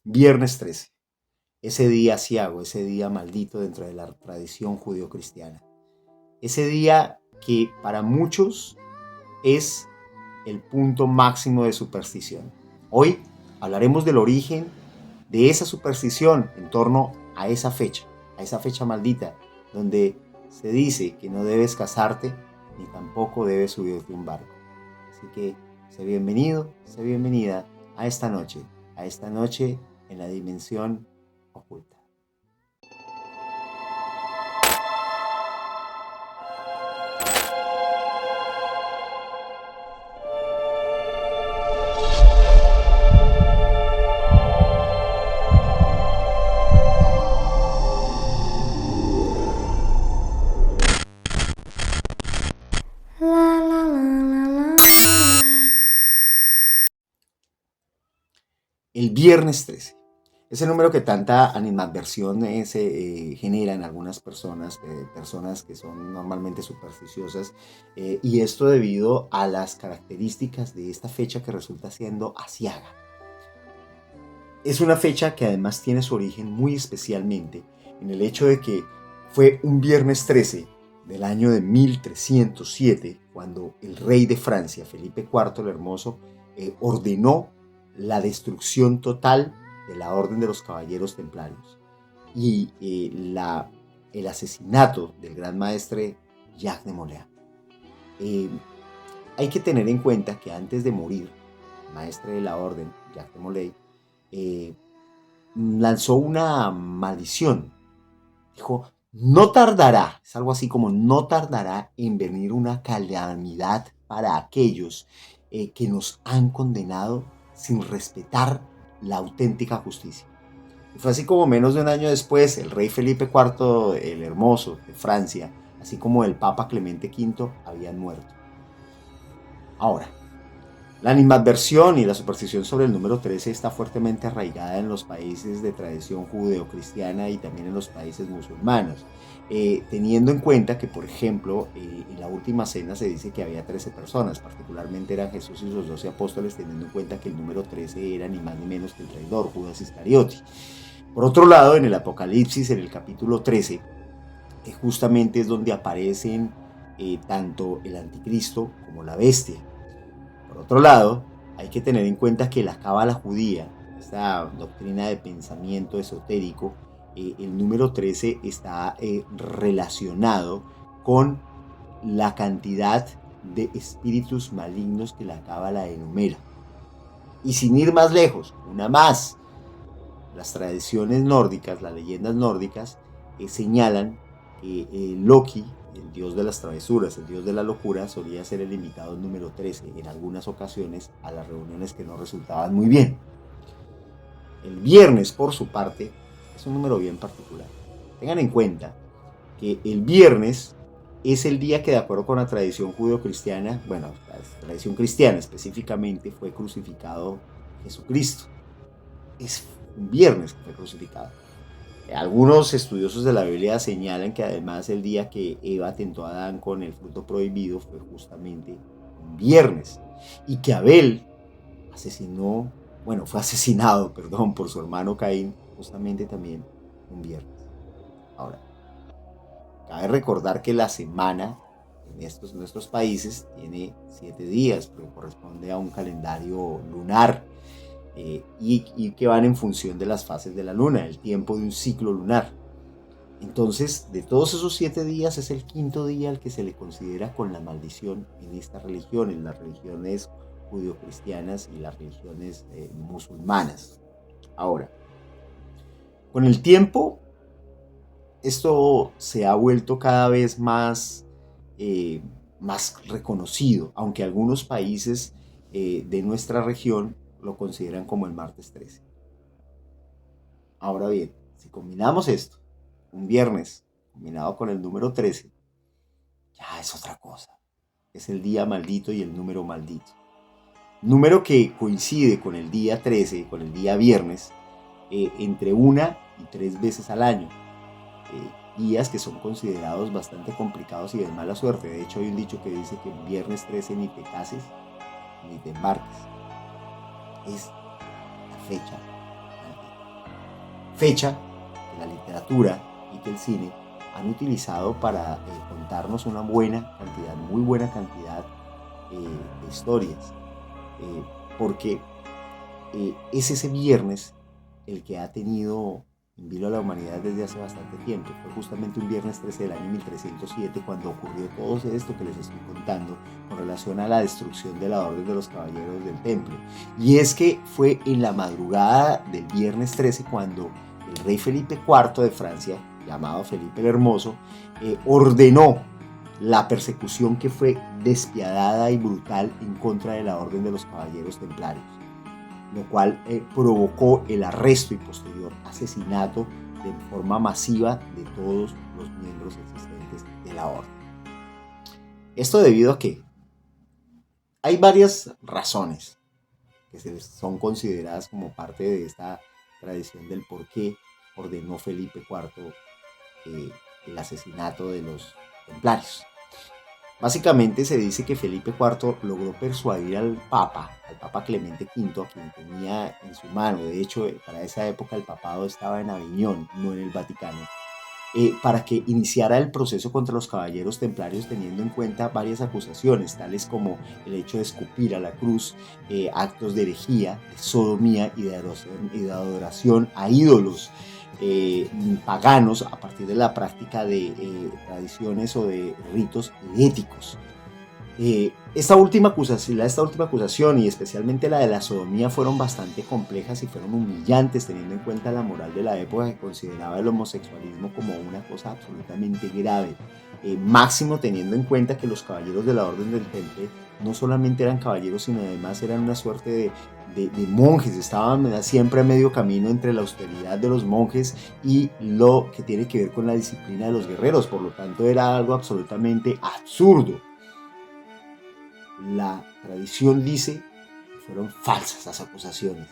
Viernes 13, ese día aciago, ese día maldito dentro de la tradición judeocristiana. Ese día que para muchos es el punto máximo de superstición. Hoy hablaremos del origen de esa superstición en torno a esa fecha maldita, donde se dice que no debes casarte ni tampoco debes subirte a un barco. Así que sé bienvenido, sé bienvenida a esta noche en la dimensión oculta. La la la la la. El viernes 13. Ese número que tanta animadversión se genera en algunas personas, personas que son normalmente supersticiosas, y esto debido a las características de esta fecha que resulta siendo aciaga. Es una fecha que además tiene su origen muy especialmente en el hecho de que fue un viernes 13 del año de 1307 cuando el rey de Francia, Felipe IV el Hermoso, ordenó la destrucción total de la Orden de los Caballeros Templarios y el asesinato del gran maestre Jacques de Molay. Eh, Hay que tener en cuenta que antes de morir, el maestre de la Orden, Jacques de Molay, eh, lanzó una maldición. Dijo, no tardará, es algo así como no tardará en venir una calamidad para aquellos que nos han condenado sin respetar la auténtica justicia. Y fue así como menos de un año después, el rey Felipe IV el Hermoso de Francia, así como el Papa Clemente V, habían muerto. Ahora, la animadversión y la superstición sobre el número 13 está fuertemente arraigada en los países de tradición judeocristiana y también en los países musulmanes, teniendo en cuenta que, por ejemplo, en la última cena se dice que había 13 personas, particularmente eran Jesús y sus 12 apóstoles, teniendo en cuenta que el número 13 era ni más ni menos que el traidor, Judas Iscariote. Por otro lado, en el Apocalipsis, en el capítulo 13, que justamente es donde aparecen tanto el anticristo como la bestia. Por otro lado, hay que tener en cuenta que la cábala judía, esta doctrina de pensamiento esotérico, el número 13 está relacionado con la cantidad de espíritus malignos que la cábala enumera. Y sin ir más lejos, una más, las tradiciones nórdicas, las leyendas nórdicas, señalan que Loki, el dios de las travesuras, el dios de la locura, solía ser el invitado número 13 en algunas ocasiones a las reuniones que no resultaban muy bien. El viernes, por su parte, es un número bien particular. Tengan en cuenta que el viernes es el día que, de acuerdo con la tradición judeocristiana, bueno, la tradición cristiana específicamente, fue crucificado Jesucristo. Es un viernes que fue crucificado. Algunos estudiosos de la Biblia señalan que además el día que Eva tentó a Adán con el fruto prohibido fue justamente un viernes y que Abel fue asesinado, perdón, por su hermano Caín justamente también un viernes. Ahora, cabe recordar que la semana en nuestros países tiene 7 días, pero corresponde a un calendario lunar y que van en función de las fases de la luna, el tiempo de un ciclo lunar. Entonces, de todos esos 7 días es el quinto día al que se le considera con la maldición en estas religiones, las religiones judio-cristianas y las religiones musulmanas. Ahora, con el tiempo, esto se ha vuelto cada vez eh, más reconocido, aunque algunos países de nuestra región lo consideran como el martes 13. Ahora bien, si combinamos esto, un viernes combinado con el número 13, ya es otra cosa. Es el día maldito y el número maldito. Número que coincide con el día 13, con el día viernes, entre 1 y 3 veces al año. Días que son considerados bastante complicados y de mala suerte. De hecho, hay un dicho que dice que el viernes 13 ni te cases ni te embarques. Es la fecha maldita. fecha que la literatura y que el cine han utilizado para contarnos una buena cantidad, muy buena cantidad de historias. Porque es ese viernes el que ha tenido en vilo a la humanidad desde hace bastante tiempo. Fue justamente un viernes 13 del año 1307 cuando ocurrió todo esto que les estoy contando con relación a la destrucción de la Orden de los Caballeros del Templo. Y es que fue en la madrugada del viernes 13 cuando el rey Felipe IV de Francia, llamado Felipe el Hermoso, ordenó la persecución que fue despiadada y brutal en contra de la Orden de los Caballeros Templarios, lo cual provocó el arresto y posterior asesinato de forma masiva de todos los miembros existentes de la orden. Esto debido a que hay varias razones que son consideradas como parte de esta tradición del por qué ordenó Felipe IV el asesinato de los templarios. Básicamente se dice que Felipe IV logró persuadir al Papa Clemente V, a quien tenía en su mano. De hecho, para esa época el papado estaba en Aviñón, no en el Vaticano, para que iniciara el proceso contra los caballeros templarios, teniendo en cuenta varias acusaciones, tales como el hecho de escupir a la cruz, actos de herejía, de sodomía y de adoración a ídolos paganos a partir de la práctica de tradiciones o de ritos heréticos. Esta última acusación y especialmente la de la sodomía fueron bastante complejas y fueron humillantes, teniendo en cuenta la moral de la época, que consideraba el homosexualismo como una cosa absolutamente grave, máximo teniendo en cuenta que los caballeros de la Orden del Temple no solamente eran caballeros, sino además eran una suerte de monjes. Estaban siempre a medio camino entre la austeridad de los monjes y lo que tiene que ver con la disciplina de los guerreros. Por lo tanto, era algo absolutamente absurdo. La tradición dice que fueron falsas las acusaciones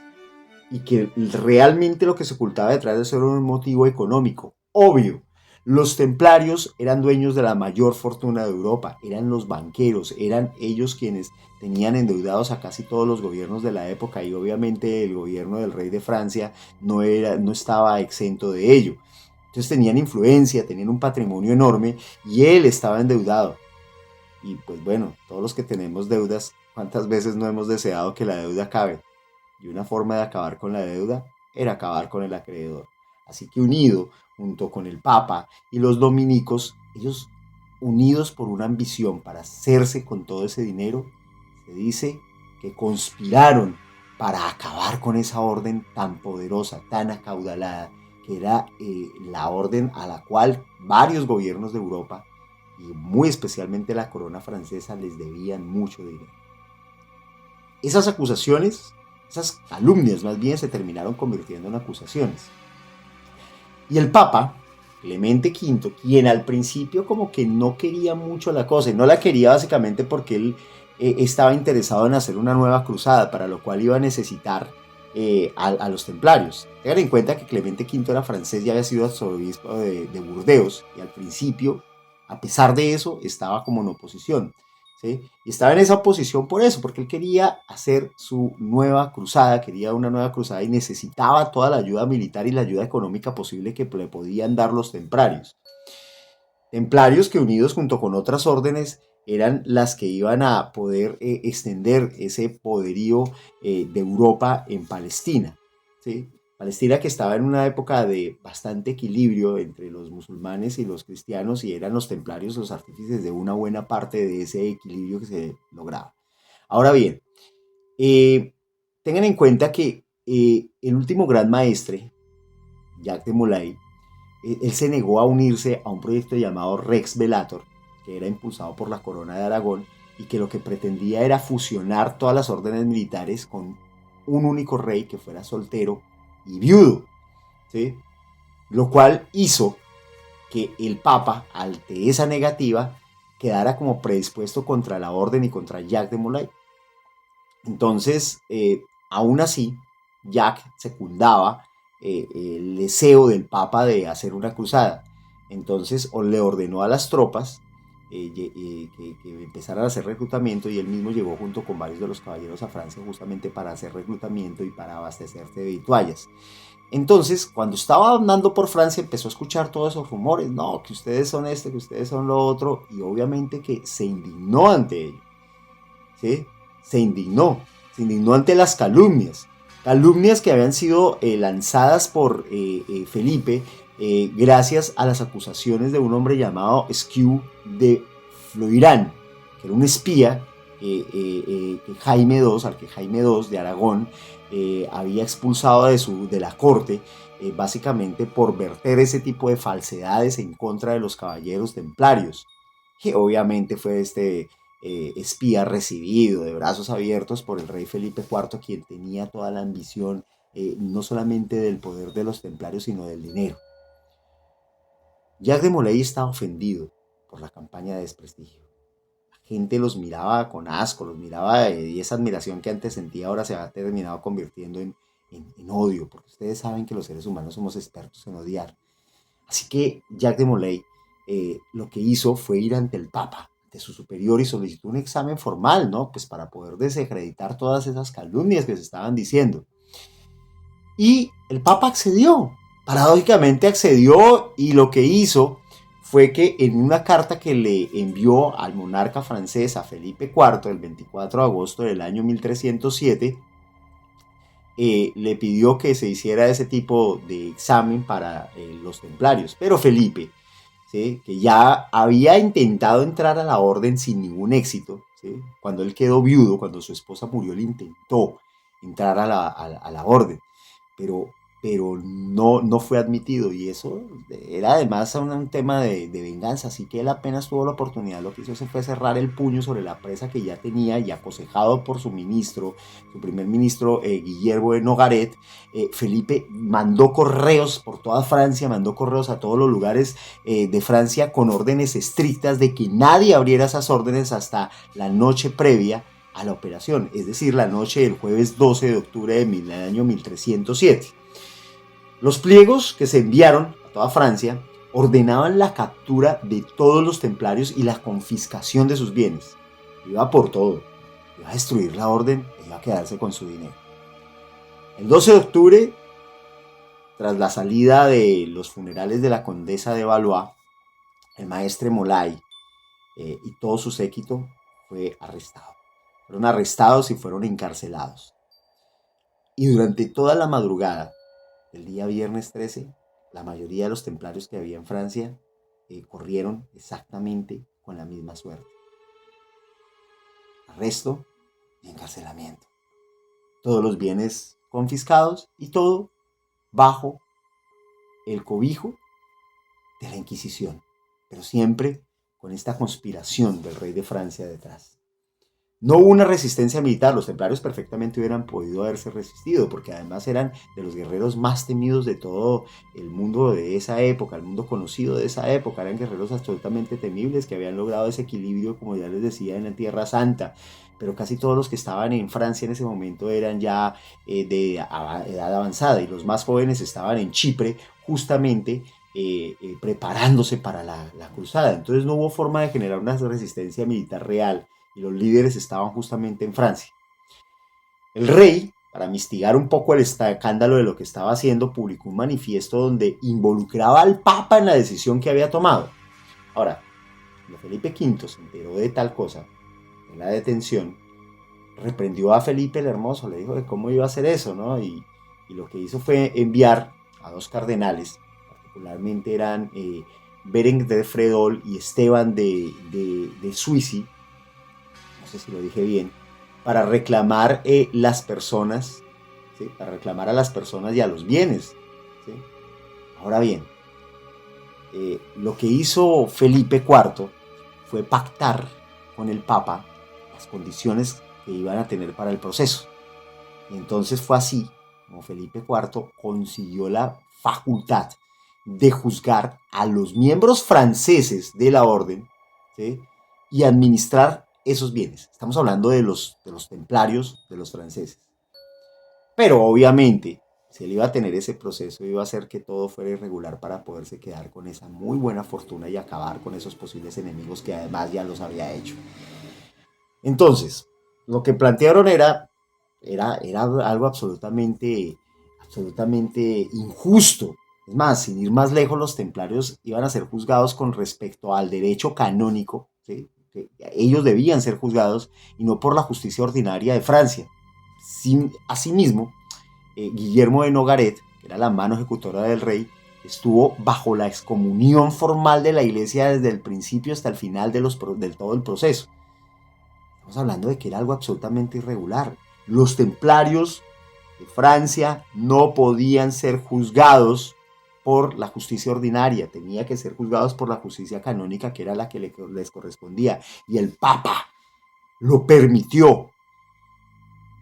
y que realmente lo que se ocultaba detrás de eso era un motivo económico. Obvio, los templarios eran dueños de la mayor fortuna de Europa, eran los banqueros, eran ellos quienes tenían endeudados a casi todos los gobiernos de la época, y obviamente el gobierno del rey de Francia no estaba exento de ello. Entonces tenían influencia, tenían un patrimonio enorme y él estaba endeudado. Y pues bueno, todos los que tenemos deudas, ¿cuántas veces no hemos deseado que la deuda acabe? Y una forma de acabar con la deuda era acabar con el acreedor. Así que junto con el Papa y los dominicos, ellos unidos por una ambición para hacerse con todo ese dinero, se dice que conspiraron para acabar con esa orden tan poderosa, tan acaudalada, que era la orden a la cual varios gobiernos de Europa y muy especialmente la corona francesa les debían mucho dinero. Esas acusaciones, esas calumnias más bien, se terminaron convirtiendo en acusaciones. Y el Papa, Clemente V, quien al principio como que no quería mucho la cosa, y no la quería básicamente porque él estaba interesado en hacer una nueva cruzada, para lo cual iba a necesitar a los templarios. Tengan en cuenta que Clemente V era francés y había sido arzobispo de Burdeos, y al principio, a pesar de eso, estaba como en oposición. ¿Sí? Y estaba en esa oposición por eso, porque él quería hacer su nueva cruzada, quería una nueva cruzada y necesitaba toda la ayuda militar y la ayuda económica posible que le podían dar los templarios. Templarios que, unidos junto con otras órdenes, eran las que iban a poder extender ese poderío de Europa en Palestina. ¿Sí? Palestina, que estaba en una época de bastante equilibrio entre los musulmanes y los cristianos, y eran los templarios los artífices de una buena parte de ese equilibrio que se lograba. Ahora bien, tengan en cuenta que el último gran maestre, Jacques de Molay, él se negó a unirse a un proyecto llamado Rex Velator, que era impulsado por la corona de Aragón y que lo que pretendía era fusionar todas las órdenes militares con un único rey que fuera soltero y viudo, ¿sí? Lo cual hizo que el Papa, ante esa negativa, quedara como predispuesto contra la orden y contra Jacques de Molay. Entonces, aún así, Jacques secundaba el deseo del Papa de hacer una cruzada. Entonces le ordenó a las tropas que empezaran a hacer reclutamiento, y él mismo llegó junto con varios de los caballeros a Francia justamente para hacer reclutamiento y para abastecerse de vituallas. Entonces, cuando estaba andando por Francia, empezó a escuchar todos esos rumores, no, que ustedes son que ustedes son lo otro, y obviamente que se indignó ante ello, ¿sí? Se indignó ante las calumnias que habían sido lanzadas por Felipe gracias a las acusaciones de un hombre llamado Esquiu de Floirán, que era un espía que Jaime II, al que Jaime II de Aragón había expulsado de la corte, básicamente por verter ese tipo de falsedades en contra de los caballeros templarios, que obviamente fue espía recibido de brazos abiertos por el rey Felipe IV, quien tenía toda la ambición no solamente del poder de los templarios, sino del dinero. Jacques de Molay estaba ofendido por la campaña de desprestigio. La gente los miraba con asco, los miraba y esa admiración que antes sentía ahora se ha terminado convirtiendo en odio, porque ustedes saben que los seres humanos somos expertos en odiar. Así que Jacques de Molay lo que hizo fue ir ante el Papa, ante su superior, y solicitó un examen formal, ¿no? Pues para poder desacreditar todas esas calumnias que se estaban diciendo. Y el Papa accedió, paradójicamente accedió, y lo que hizo fue que en una carta que le envió al monarca francés, a Felipe IV, el 24 de agosto del año 1307, le pidió que se hiciera ese tipo de examen para los templarios. Pero Felipe, ¿sí?, que ya había intentado entrar a la orden sin ningún éxito, ¿sí?, cuando él quedó viudo, cuando su esposa murió, él intentó entrar a la orden, pero, pero no fue admitido, y eso era además un tema de venganza, así que él apenas tuvo la oportunidad, lo que hizo fue cerrar el puño sobre la presa que ya tenía, y aconsejado por su ministro, su primer ministro, Guillermo de Nogaret, Felipe mandó correos por toda Francia, mandó correos a todos los lugares de Francia con órdenes estrictas de que nadie abriera esas órdenes hasta la noche previa a la operación, es decir, la noche del jueves 12 de octubre del año 1307. Los pliegos que se enviaron a toda Francia ordenaban la captura de todos los templarios y la confiscación de sus bienes. Iba por todo, iba a destruir la orden, iba a quedarse con su dinero. El 12 de octubre, tras la salida de los funerales de la condesa de Valois, el maestre Molay y todo su séquito fue arrestado. Fueron arrestados y fueron encarcelados. Y durante toda la madrugada del día viernes 13, la mayoría de los templarios que había en Francia corrieron exactamente con la misma suerte. Arresto y encarcelamiento. Todos los bienes confiscados y todo bajo el cobijo de la Inquisición, pero siempre con esta conspiración del rey de Francia detrás. No hubo una resistencia militar, los templarios perfectamente hubieran podido haberse resistido, porque además eran de los guerreros más temidos de todo el mundo de esa época, el mundo conocido de esa época, eran guerreros absolutamente temibles que habían logrado ese equilibrio, como ya les decía, en la Tierra Santa, pero casi todos los que estaban en Francia en ese momento eran ya de edad avanzada, y los más jóvenes estaban en Chipre, justamente preparándose para la cruzada. Entonces no hubo forma de generar una resistencia militar real, y los líderes estaban justamente en Francia. El rey, para mitigar un poco el escándalo de lo que estaba haciendo, publicó un manifiesto donde involucraba al Papa en la decisión que había tomado. Ahora, cuando Felipe V se enteró de tal cosa, de la detención, reprendió a Felipe el Hermoso, le dijo que cómo iba a hacer eso, ¿no? Y lo que hizo fue enviar a dos cardenales, particularmente eran Berenguer de Fredol y Esteban de Suissy, no sé si lo dije bien, para reclamar las personas, ¿sí?, para reclamar a las personas y a los bienes, ¿sí? Ahora bien, lo que hizo Felipe IV fue pactar con el Papa las condiciones que iban a tener para el proceso. Y entonces fue así como Felipe IV consiguió la facultad de juzgar a los miembros franceses de la orden, ¿sí?, y administrar esos bienes. Estamos hablando de los templarios, de los franceses. Pero obviamente, si él iba a tener ese proceso, iba a hacer que todo fuera irregular para poderse quedar con esa muy buena fortuna y acabar con esos posibles enemigos que además ya los había hecho. Entonces, lo que plantearon era algo absolutamente absolutamente injusto. Es más, sin ir más lejos, los templarios iban a ser juzgados con respecto al derecho canónico, ¿sí? Que ellos debían ser juzgados y no por la justicia ordinaria de Francia. Asimismo, Guillermo de Nogaret, que era la mano ejecutora del rey, estuvo bajo la excomunión formal de la iglesia desde el principio hasta el final del todo el proceso. Estamos hablando de que era algo absolutamente irregular. Los templarios de Francia no podían ser juzgados por la justicia ordinaria, tenía que ser juzgados por la justicia canónica, que era la que les correspondía, y el Papa lo permitió.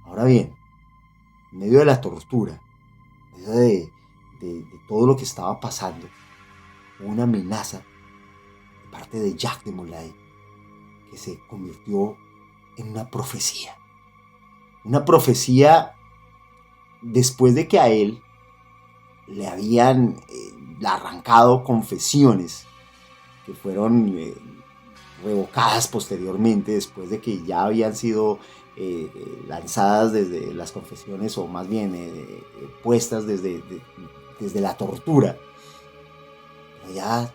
Ahora bien, en medio de la tortura, en medio de todo lo que estaba pasando, hubo una amenaza de parte de Jacques de Molay que se convirtió en una profecía. Una profecía después de que a él le habían arrancado confesiones que fueron revocadas posteriormente, después de que ya habían sido lanzadas desde las confesiones, o más bien puestas desde la tortura. Pero ya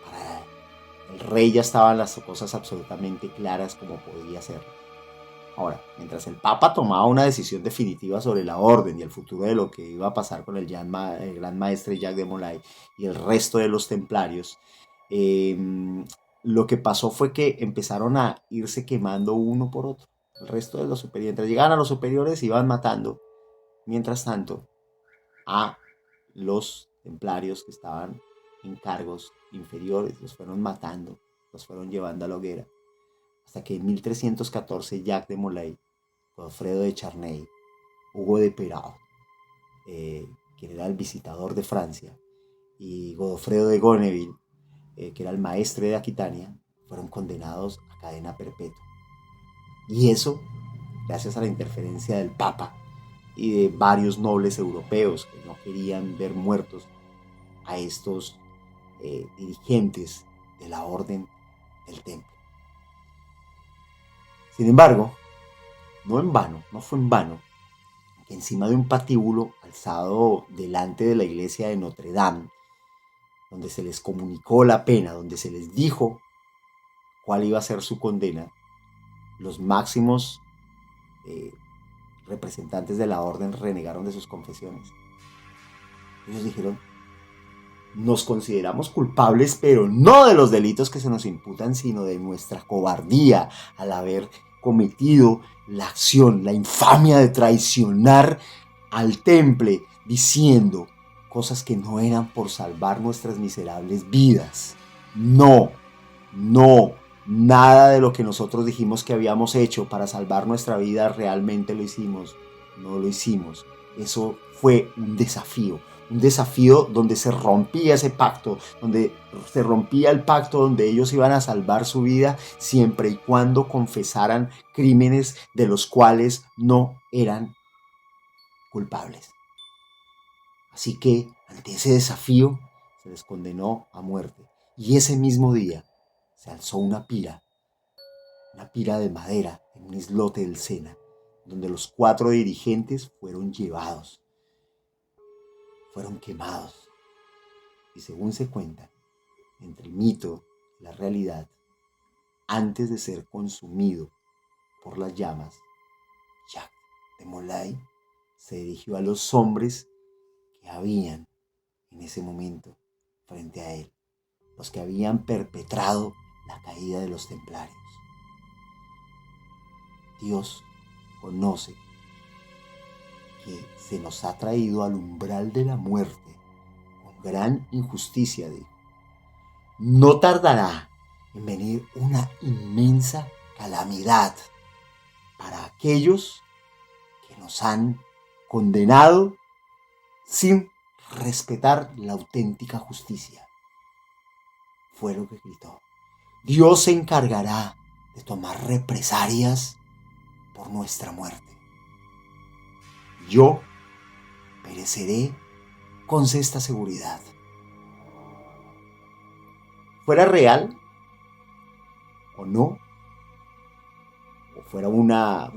para el rey ya estaban las cosas absolutamente claras como podía ser. Ahora, mientras el Papa tomaba una decisión definitiva sobre la orden y el futuro de lo que iba a pasar con el gran maestre Jacques de Molay y el resto de los templarios, eh, lo que pasó fue que empezaron a irse quemando uno por otro. El resto de los superiores, mientras llegaban a los superiores, iban matando, mientras tanto, a los templarios que estaban en cargos inferiores. Los fueron matando, los fueron llevando a la hoguera, hasta que en 1314 Jacques de Molay, Godofredo de Charnay, Hugo de Peyraud, quien era el visitador de Francia, y Godofredo de Gonneville, que era el maestre de Aquitania, fueron condenados a cadena perpetua. Y eso gracias a la interferencia del Papa y de varios nobles europeos que no querían ver muertos a estos dirigentes de la Orden del Temple. Sin embargo, no fue en vano que encima de un patíbulo alzado delante de la iglesia de Notre Dame, donde se les comunicó la pena, donde se les dijo cuál iba a ser su condena, los máximos representantes de la orden renegaron de sus confesiones. Ellos dijeron: nos consideramos culpables, pero no de los delitos que se nos imputan, sino de nuestra cobardía al haber cometido la acción, la infamia de traicionar al temple, diciendo cosas que no eran por salvar nuestras miserables vidas. No, nada de lo que nosotros dijimos que habíamos hecho para salvar nuestra vida realmente lo hicimos. No lo hicimos. Eso fue un desafío donde se rompía ese pacto, donde se rompía el pacto donde ellos iban a salvar su vida siempre y cuando confesaran crímenes de los cuales no eran culpables. Así que ante ese desafío se les condenó a muerte. Y ese mismo día se alzó una pira de madera en un islote del Sena, donde los 4 dirigentes fueron llevados, fueron quemados. Y según se cuenta, entre el mito y la realidad, antes de ser consumido por las llamas, Jacques de Molay se dirigió a los hombres que habían en ese momento frente a él, los que habían perpetrado la caída de los templarios. Dios conoce que se nos ha traído al umbral de la muerte con gran injusticia, dijo. No tardará en venir una inmensa calamidad para aquellos que nos han condenado sin respetar la auténtica justicia. Fue lo que gritó. Dios se encargará de tomar represalias por nuestra muerte. Yo pereceré con esta seguridad. Fuera real o no, o fuera un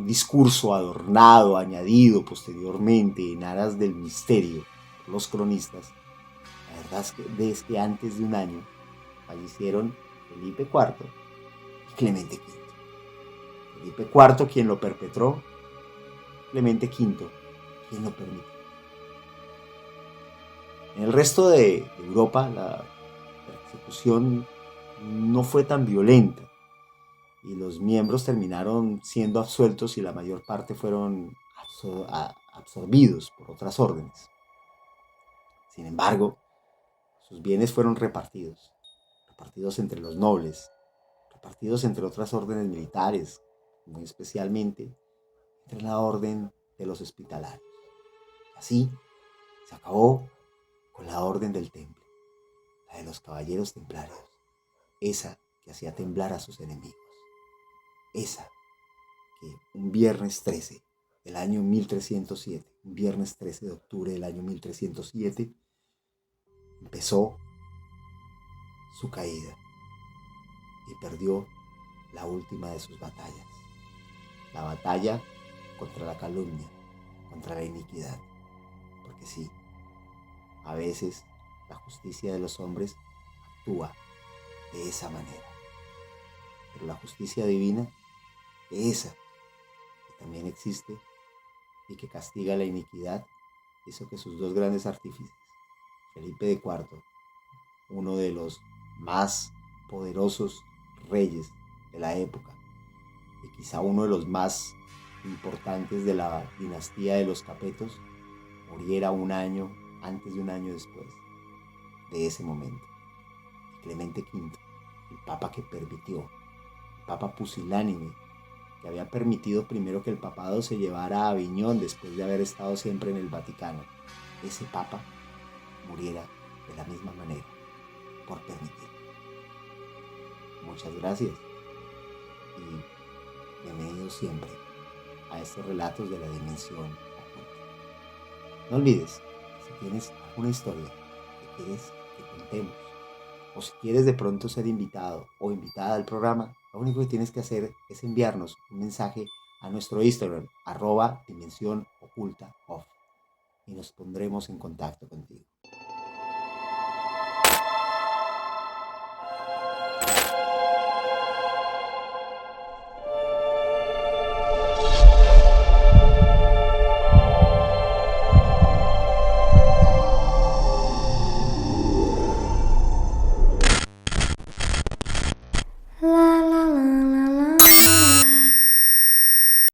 discurso adornado, añadido posteriormente en aras del misterio por los cronistas, la verdad es que antes de un año fallecieron Felipe IV y Clemente V. Felipe IV quien lo perpetró, Clemente V quien lo permitió. En el resto de Europa la persecución no fue tan violenta y los miembros terminaron siendo absueltos y la mayor parte fueron absorbidos por otras órdenes. Sin embargo, sus bienes fueron repartidos entre los nobles, repartidos entre otras órdenes militares, muy especialmente entre la orden de los hospitalarios. Así se acabó con la orden del Temple, la de los caballeros templarios, esa que hacía temblar a sus enemigos, esa que un viernes 13 del año 1307, un viernes 13 de octubre del año 1307, empezó su caída y perdió la última de sus batallas, la batalla contra la calumnia, contra la iniquidad, porque sí, a veces la justicia de los hombres actúa de esa manera, pero la justicia divina, esa que también existe y que castiga la iniquidad, hizo que sus dos grandes artífices, Felipe IV, uno de los más poderosos reyes de la época y quizá uno de los más importantes de la dinastía de los Capetos, muriera antes de un año después de ese momento. Y Clemente V, el papa que permitió, el papa pusilánime, que había permitido primero que el papado se llevara a Aviñón después de haber estado siempre en el Vaticano, ese papa muriera de la misma manera, por permitir. Muchas gracias y bienvenidos siempre a estos relatos de la dimensión oculta. No olvides, si tienes alguna historia que quieres que contemos, o si quieres de pronto ser invitado o invitada al programa, lo único que tienes que hacer es enviarnos un mensaje a nuestro Instagram, @dimensión oculta off, y nos pondremos en contacto contigo.